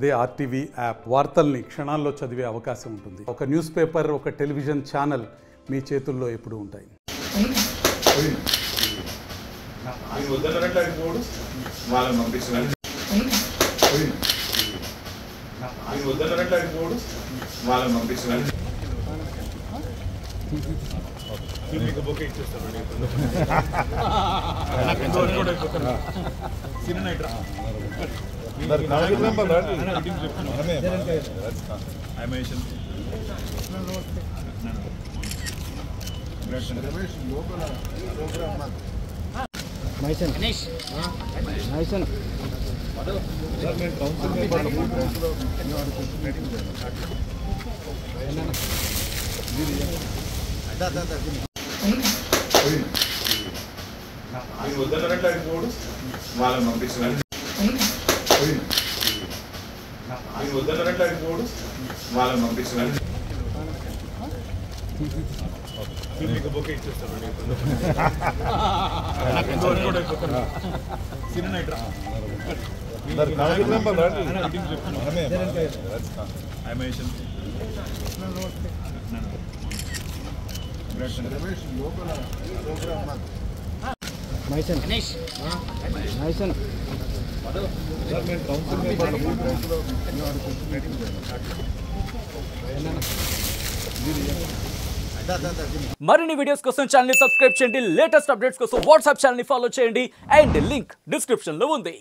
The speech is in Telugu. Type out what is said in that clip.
అదే ఆర్టీవీ యాప్ వార్తల్ని క్షణాల్లో చదివే అవకాశం ఉంటుంది. ఒక న్యూస్ పేపర్, ఒక టెలివిజన్ ఛానల్ మీ చేతుల్లో ఎప్పుడూ ఉంటాయి. మరిన్ని వీడియోస్ కోసం ఛానల్ ని సబ్స్క్రైబ్ చేయండి. లేటెస్ట్ అప్డేట్స్ కోసం వాట్సాప్ ఛానల్ ని ఫాలో చేయండి. అండ్ లింక్ డిస్క్రిప్షన్ లో ఉంది.